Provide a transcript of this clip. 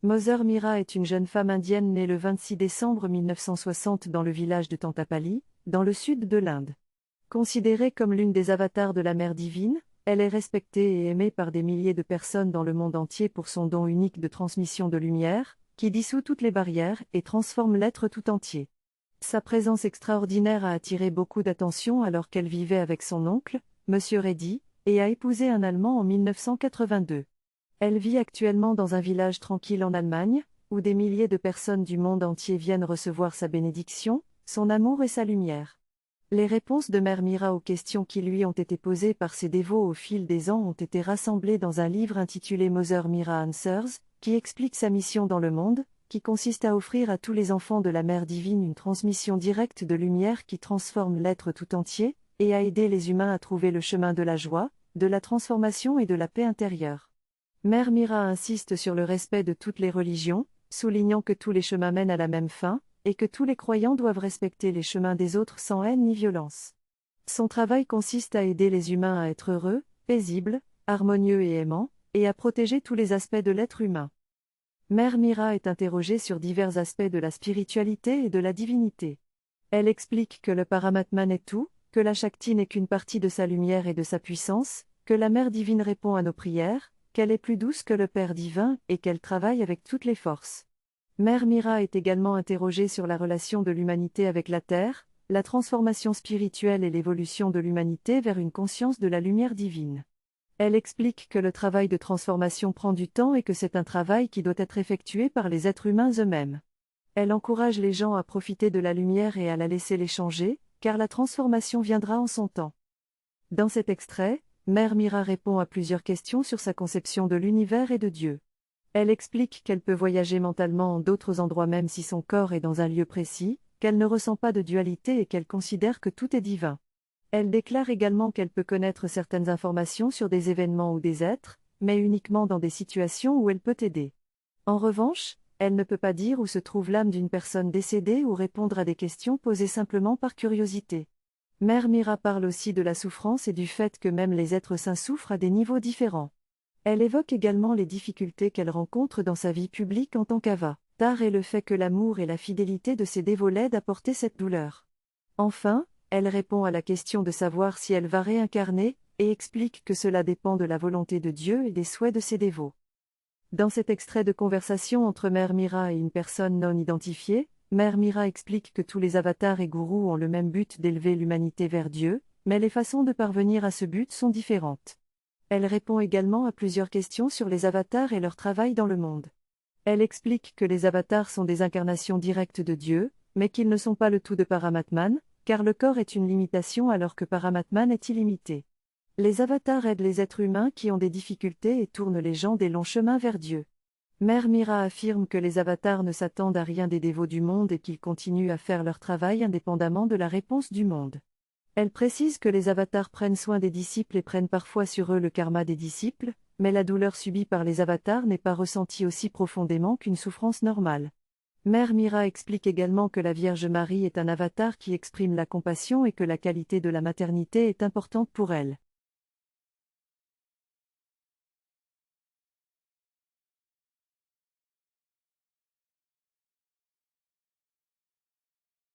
Mother Mira est une jeune femme indienne née le 26 décembre 1960 dans le village de Tantapali, dans le sud de l'Inde. Considérée comme l'une des avatars de la Mère divine, elle est respectée et aimée par des milliers de personnes dans le monde entier pour son don unique de transmission de lumière, qui dissout toutes les barrières et transforme l'être tout entier. Sa présence extraordinaire a attiré beaucoup d'attention alors qu'elle vivait avec son oncle, Monsieur Reddy, et a épousé un Allemand en 1982. Elle vit actuellement dans un village tranquille en Allemagne, où des milliers de personnes du monde entier viennent recevoir sa bénédiction, son amour et sa lumière. Les réponses de Mère Mira aux questions qui lui ont été posées par ses dévots au fil des ans ont été rassemblées dans un livre intitulé Mother Mira Answers, qui explique sa mission dans le monde, qui consiste à offrir à tous les enfants de la Mère divine une transmission directe de lumière qui transforme l'être tout entier, et à aider les humains à trouver le chemin de la joie, de la transformation et de la paix intérieure. Mère Mira insiste sur le respect de toutes les religions, soulignant que tous les chemins mènent à la même fin, et que tous les croyants doivent respecter les chemins des autres sans haine ni violence. Son travail consiste à aider les humains à être heureux, paisibles, harmonieux et aimants, et à protéger tous les aspects de l'être humain. Mère Mira est interrogée sur divers aspects de la spiritualité et de la divinité. Elle explique que le Paramatman est tout, que la Shakti n'est qu'une partie de sa lumière et de sa puissance, que la Mère divine répond à nos prières, qu'elle est plus douce que le Père divin et qu'elle travaille avec toutes les forces. Mère Mira est également interrogée sur la relation de l'humanité avec la Terre, la transformation spirituelle et l'évolution de l'humanité vers une conscience de la lumière divine. Elle explique que le travail de transformation prend du temps et que c'est un travail qui doit être effectué par les êtres humains eux-mêmes. Elle encourage les gens à profiter de la lumière et à la laisser les changer, car la transformation viendra en son temps. Dans cet extrait, Mère Mira répond à plusieurs questions sur sa conception de l'univers et de Dieu. Elle explique qu'elle peut voyager mentalement en d'autres endroits même si son corps est dans un lieu précis, qu'elle ne ressent pas de dualité et qu'elle considère que tout est divin. Elle déclare également qu'elle peut connaître certaines informations sur des événements ou des êtres, mais uniquement dans des situations où elle peut aider. En revanche, elle ne peut pas dire où se trouve l'âme d'une personne décédée ou répondre à des questions posées simplement par curiosité. Mère Mira parle aussi de la souffrance et du fait que même les êtres saints souffrent à des niveaux différents. Elle évoque également les difficultés qu'elle rencontre dans sa vie publique en tant qu'avatar et le fait que l'amour et la fidélité de ses dévots l'aident à porter cette douleur. Enfin, elle répond à la question de savoir si elle va réincarner, et explique que cela dépend de la volonté de Dieu et des souhaits de ses dévots. Dans cet extrait de conversation entre Mère Mira et une personne non identifiée, Mère Mira explique que tous les avatars et gourous ont le même but d'élever l'humanité vers Dieu, mais les façons de parvenir à ce but sont différentes. Elle répond également à plusieurs questions sur les avatars et leur travail dans le monde. Elle explique que les avatars sont des incarnations directes de Dieu, mais qu'ils ne sont pas le tout de Paramatman, car le corps est une limitation alors que Paramatman est illimité. Les avatars aident les êtres humains qui ont des difficultés et tournent les gens des longs chemins vers Dieu. Mère Mira affirme que les avatars ne s'attendent à rien des dévots du monde et qu'ils continuent à faire leur travail indépendamment de la réponse du monde. Elle précise que les avatars prennent soin des disciples et prennent parfois sur eux le karma des disciples, mais la douleur subie par les avatars n'est pas ressentie aussi profondément qu'une souffrance normale. Mère Mira explique également que la Vierge Marie est un avatar qui exprime la compassion et que la qualité de la maternité est importante pour elle.